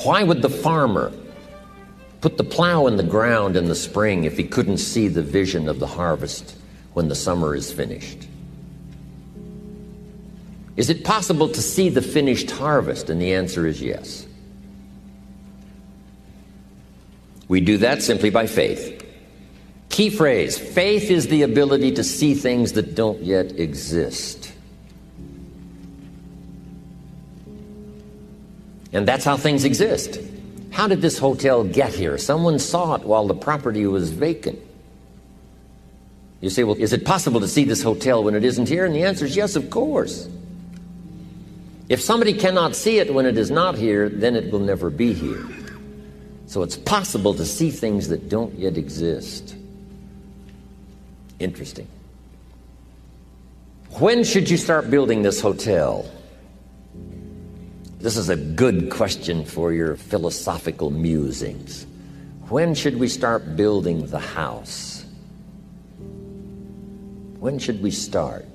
Why would the farmer put the plow in the ground in the spring if he couldn't see the vision of the harvest when the summer is finished? Is it possible to see the finished harvest? And the answer is yes. We do that simply by faith. Key phrase, faith is the ability to see things that don't yet exist. And that's how things exist. How did this hotel get here? Someone saw it while the property was vacant. You say, well, is it possible to see this hotel when it isn't here? And the answer is yes, of course. If somebody cannot see it when it is not here, then it will never be here. So it's possible to see things that don't yet exist. Interesting. When should you start building this hotel? This is a good question for your philosophical musings. When should we start building the house? When should we start?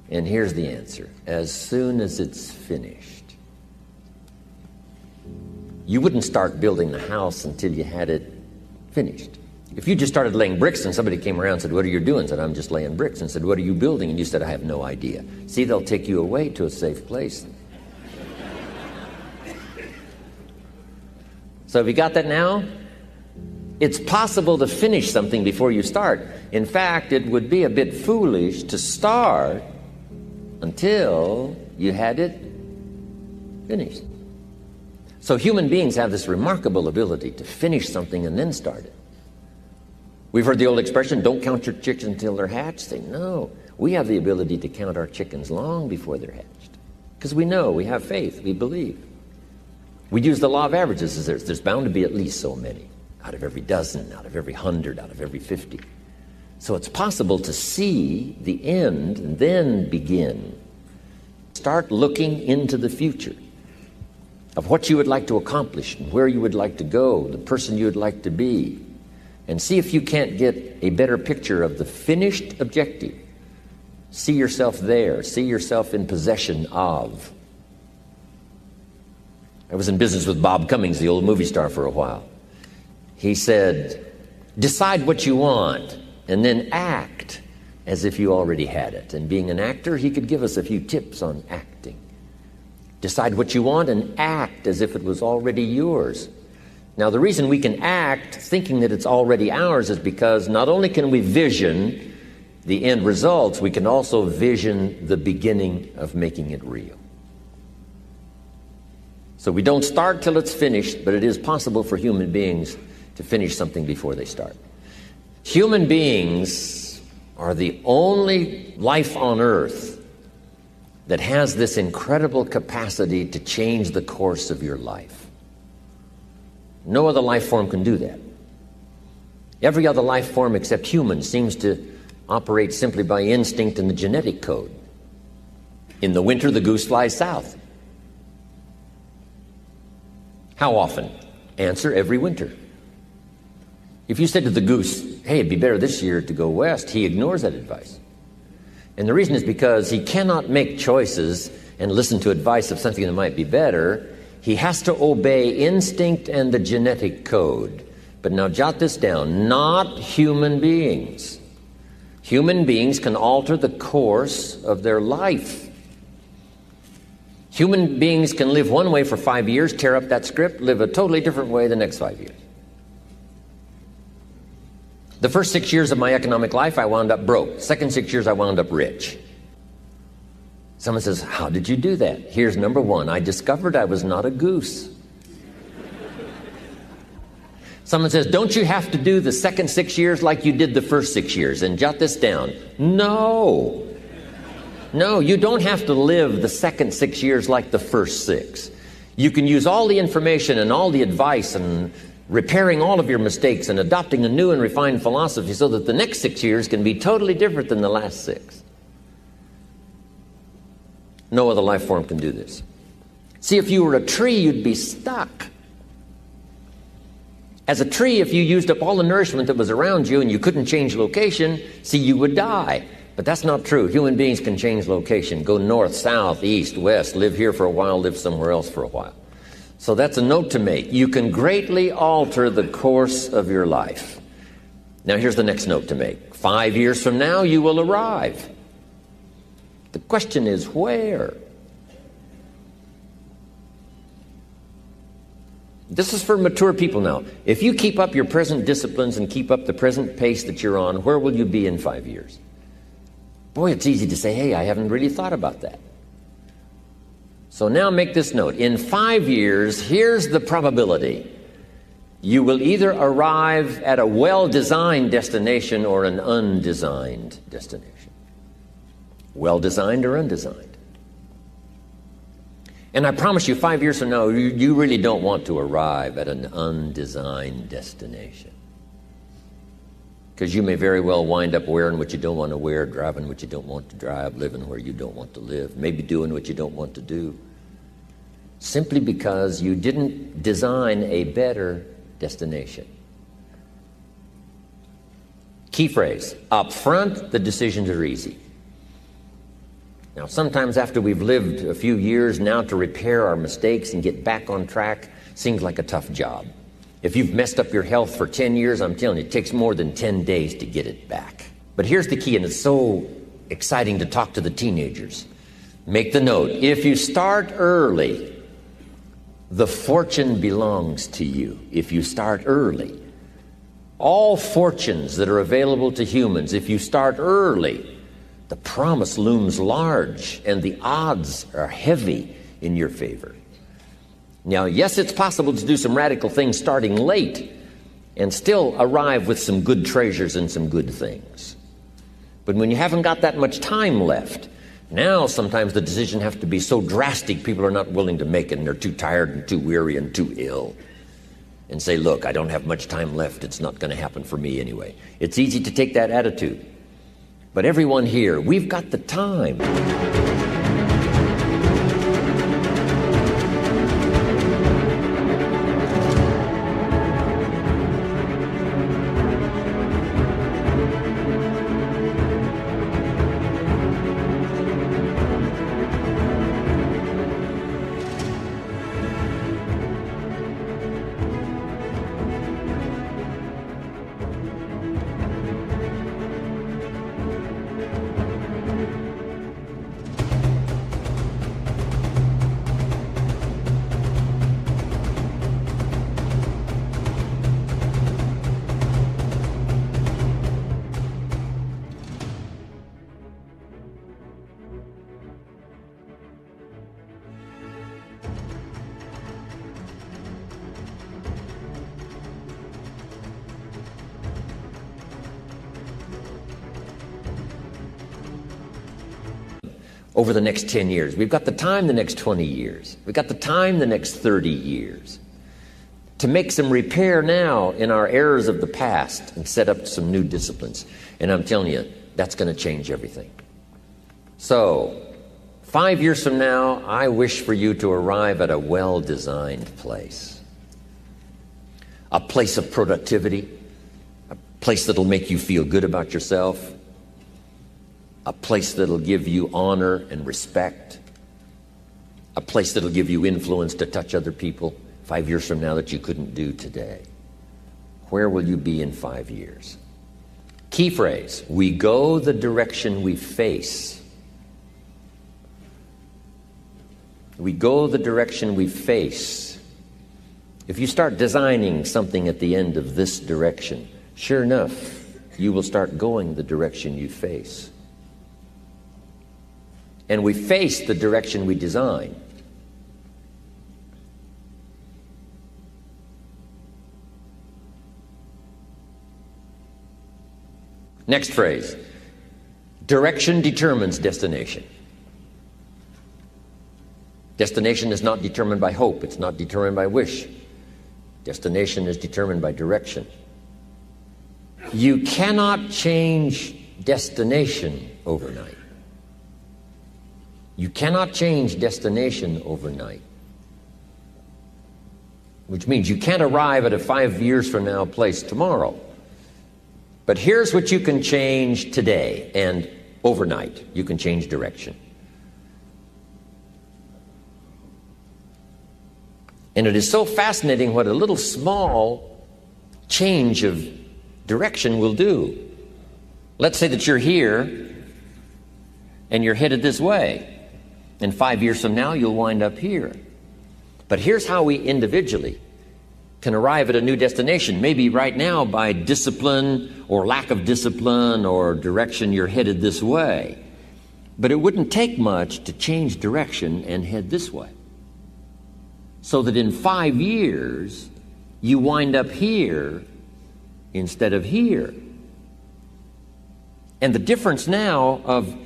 And here's the answer. As soon as it's finished. You wouldn't start building the house until you had it finished. If you just started laying bricks and somebody came around and said, what are you doing? I said, I'm just laying bricks. And said, what are you building? And you said, I have no idea. See, they'll take you away to a safe place. So have you got that now? It's possible to finish something before you start. In fact, it would be a bit foolish to start until you had it finished. So human beings have this remarkable ability to finish something and then start it. We've heard the old expression, don't count your chickens until they're hatched. Say, no, we have the ability to count our chickens long before they're hatched. Because we know, we have faith, we believe. We use the law of averages. There's bound to be at least so many. Out of every dozen, out of every 100, out of every 50. So it's possible to see the end and then begin. Start looking into the future of what you would like to accomplish and where you would like to go, the person you would like to be, and see if you can't get a better picture of the finished objective. See yourself there. See yourself in possession of. I was in business with Bob Cummings, the old movie star, for a while. He said, decide what you want and then act as if you already had it. And being an actor, he could give us a few tips on acting. Decide what you want and act as if it was already yours. Now, the reason we can act thinking that it's already ours is because not only can we vision the end results, we can also vision the beginning of making it real. So we don't start till it's finished, but it is possible for human beings to finish something before they start. Human beings are the only life on earth that has this incredible capacity to change the course of your life. No other life form can do that. Every other life form except humans seems to operate simply by instinct and the genetic code. In the winter, the goose flies south. How often? Answer, every winter. If you said to the goose, hey, it'd be better this year to go west, he ignores that advice. And the reason is because he cannot make choices and listen to advice of something that might be better. He has to obey instinct and the genetic code. But now jot this down, not human beings. Human beings can alter the course of their life. Human beings can live one way for 5 years, tear up that script, live a totally different way the next 5 years. The first 6 years of my economic life, I wound up broke. Second 6 years, I wound up rich. Someone says, how did you do that? Here's number one. I discovered I was not a goose. Someone says, don't you have to do the second 6 years like you did the first 6 years? And jot this down. No. No, you don't have to live the second 6 years like the first 6. You can use all the information and all the advice and repairing all of your mistakes and adopting a new and refined philosophy so that the next 6 years can be totally different than the last 6. No other life form can do this. See, if you were a tree, you'd be stuck. As a tree, if you used up all the nourishment that was around you and you couldn't change location, see, you would die. But that's not true. Human beings can change location, go north, south, east, west, live here for a while, live somewhere else for a while. So that's a note to make. You can greatly alter the course of your life. Now here's the next note to make. 5 years from now, you will arrive. The question is where? This is for mature people now. If you keep up your present disciplines and keep up the present pace that you're on, where will you be in 5 years? Boy, it's easy to say, hey, I haven't really thought about that. So now make this note. In 5 years, here's the probability. You will either arrive at a well-designed destination or an undesigned destination. Well-designed or undesigned. And I promise you, 5 years from now, you really don't want to arrive at an undesigned destination. Because you may very well wind up wearing what you don't want to wear, driving what you don't want to drive, living where you don't want to live, maybe doing what you don't want to do. Simply because you didn't design a better destination. Key phrase, up front, the decisions are easy. Now, sometimes after we've lived a few years, now to repair our mistakes and get back on track seems like a tough job. If you've messed up your health for 10 years, I'm telling you, it takes more than 10 days to get it back. But here's the key, and it's so exciting to talk to the teenagers. Make the note. If you start early, the fortune belongs to you. If you start early. All fortunes that are available to humans, if you start early, the promise looms large and the odds are heavy in your favor. Now, yes, it's possible to do some radical things starting late and still arrive with some good treasures and some good things. But when you haven't got that much time left, now sometimes the decision has to be so drastic people are not willing to make it, and they're too tired and too weary and too ill. And say, look, I don't have much time left. It's not going to happen for me anyway. It's easy to take that attitude. But everyone here, we've got the time. Over the next 10 years. We've got the time the next 20 years. We've got the time the next 30 years to make some repair now in our errors of the past and set up some new disciplines. And I'm telling you, that's going to change everything. So, 5 years from now, I wish for you to arrive at a well-designed place. A place of productivity, a place that'll make you feel good about yourself, a place that'll give you honor and respect, a place that'll give you influence to touch other people 5 years from now that you couldn't do today. Where will you be in 5 years? Key phrase, we go the direction we face. We go the direction we face. If you start designing something at the end of this direction, sure enough, you will start going the direction you face. And we face the direction we design. Next phrase. Direction determines destination. Destination is not determined by hope. It's not determined by wish. Destination is determined by direction. You cannot change destination overnight. You cannot change destination overnight. Which means you can't arrive at a 5 years from now place tomorrow. But here's what you can change today and overnight. You can change direction. And it is so fascinating what a little small change of direction will do. Let's say that you're here and you're headed this way. And 5 years from now, you'll wind up here. But here's how we individually can arrive at a new destination. Maybe right now by discipline or lack of discipline or direction, you're headed this way. But it wouldn't take much to change direction and head this way. So that in 5 years, you wind up here instead of here. And the difference now of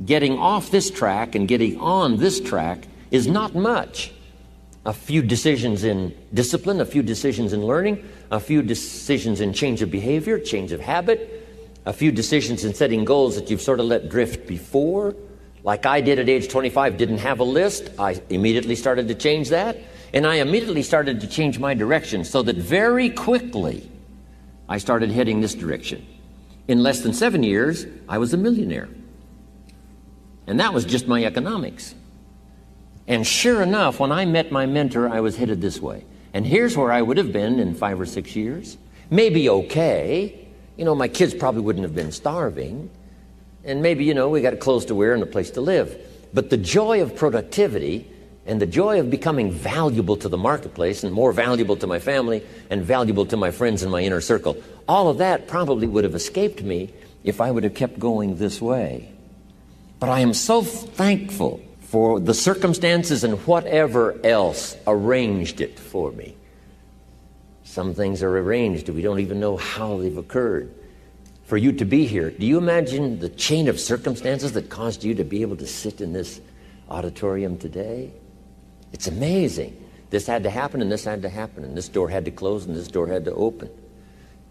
getting off this track and getting on this track is not much. A few decisions in discipline, a few decisions in learning, a few decisions in change of behavior, change of habit, a few decisions in setting goals that you've sort of let drift before. Like I did at age 25, didn't have a list. I immediately started to change that. And I immediately started to change my direction so that very quickly I started heading this direction. In less than 7 years, I was a millionaire. And that was just my economics. And sure enough, when I met my mentor, I was headed this way. And here's where I would have been in 5 or 6 years. Maybe okay. You know, my kids probably wouldn't have been starving. And maybe, you know, we got clothes to wear and a place to live. But the joy of productivity and the joy of becoming valuable to the marketplace and more valuable to my family and valuable to my friends in my inner circle, all of that probably would have escaped me if I would have kept going this way. But I am so thankful for the circumstances and whatever else arranged it for me. Some things are arranged, we don't even know how they've occurred. For you to be here, do you imagine the chain of circumstances that caused you to be able to sit in this auditorium today? It's amazing. This had to happen, and this had to happen, and this door had to close, and this door had to open.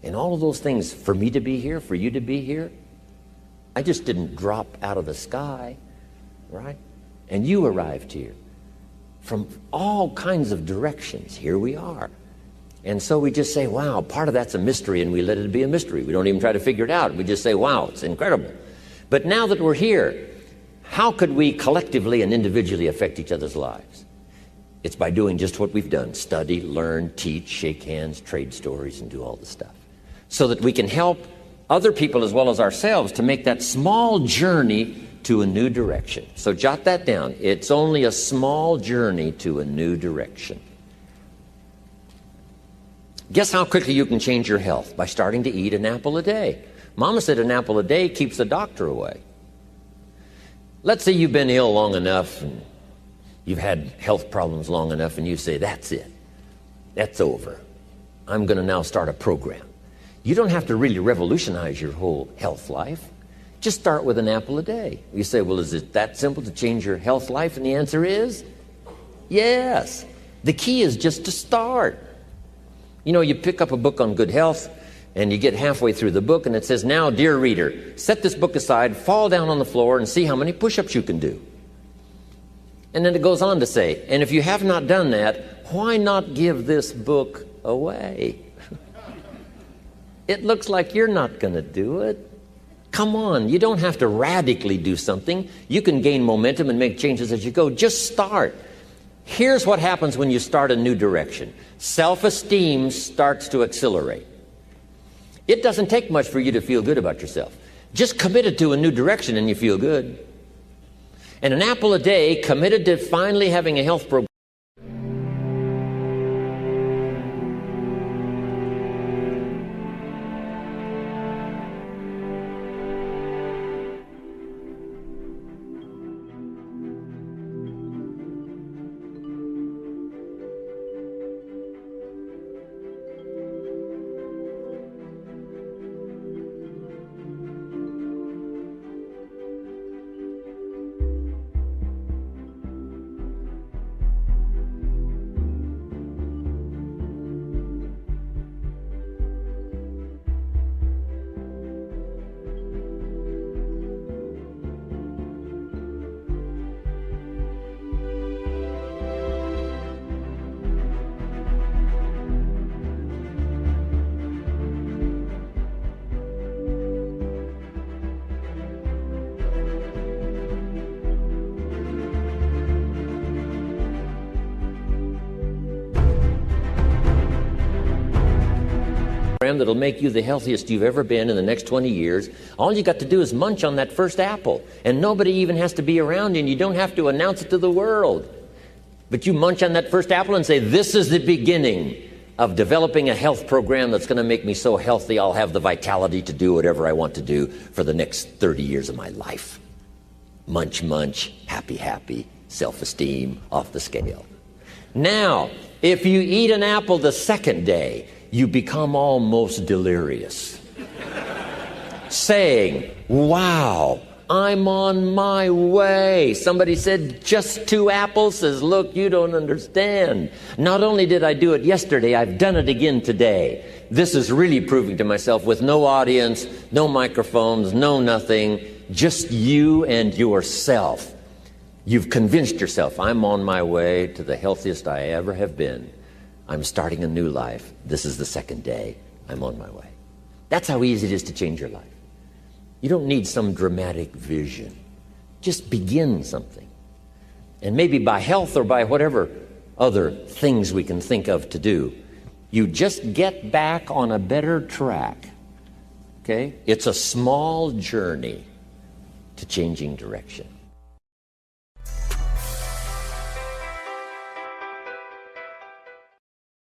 And all of those things, for me to be here, for you to be here, I just didn't drop out of the sky, right? And you arrived here from all kinds of directions. Here we are. And so we just say, wow, part of that's a mystery, and we let it be a mystery. We don't even try to figure it out. We just say, wow, it's incredible. But now that we're here, how could we collectively and individually affect each other's lives? It's by doing just what we've done: study, learn, teach, shake hands, trade stories, and do all the stuff. So that we can help other people as well as ourselves to make that small journey to a new direction. So jot that down. It's only a small journey to a new direction. Guess how quickly you can change your health? By starting to eat an apple a day. Mama said an apple a day keeps the doctor away. Let's say you've been ill long enough and you've had health problems long enough, and you say, that's it. That's over. I'm going to now start a program. You don't have to really revolutionize your whole health life. Just start with an apple a day. You say, well, is it that simple to change your health life? And the answer is yes. The key is just to start. You know, you pick up a book on good health, and you get halfway through the book, and it says, now, dear reader, set this book aside, fall down on the floor, and see how many push-ups you can do. And then it goes on to say, and if you have not done that, why not give this book away? It looks like you're not going to do it. Come on, you don't have to radically do something. You can gain momentum and make changes as you go. Just start. Here's what happens when you start a new direction. Self-esteem starts to accelerate. It doesn't take much for you to feel good about yourself. Just committed to a new direction and you feel good. And an apple a day, committed to finally having a health program. that'll make you the healthiest you've ever been in the next 20 years. All you got to do is munch on that first apple, and nobody even has to be around you, and you don't have to announce it to the world. But you munch on that first apple and say, this is the beginning of developing a health program that's going to make me so healthy I'll have the vitality to do whatever I want to do for the next 30 years of my life. Munch, munch, happy, happy, self-esteem off the scale. Now, if you eat an apple the second day, you become almost delirious, saying, wow, I'm on my way. Somebody said, just 2 apples? Says, look, you don't understand. Not only did I do it yesterday, I've done it again today. This is really proving to myself with no audience, no microphones, no nothing, just you and yourself. You've convinced yourself, I'm on my way to the healthiest I ever have been. I'm starting a new life. This is the second day. I'm on my way. That's how easy it is to change your life. You don't need some dramatic vision. Just begin something. And maybe by health or by whatever other things we can think of to do, you just get back on a better track. Okay? It's a small journey to changing direction.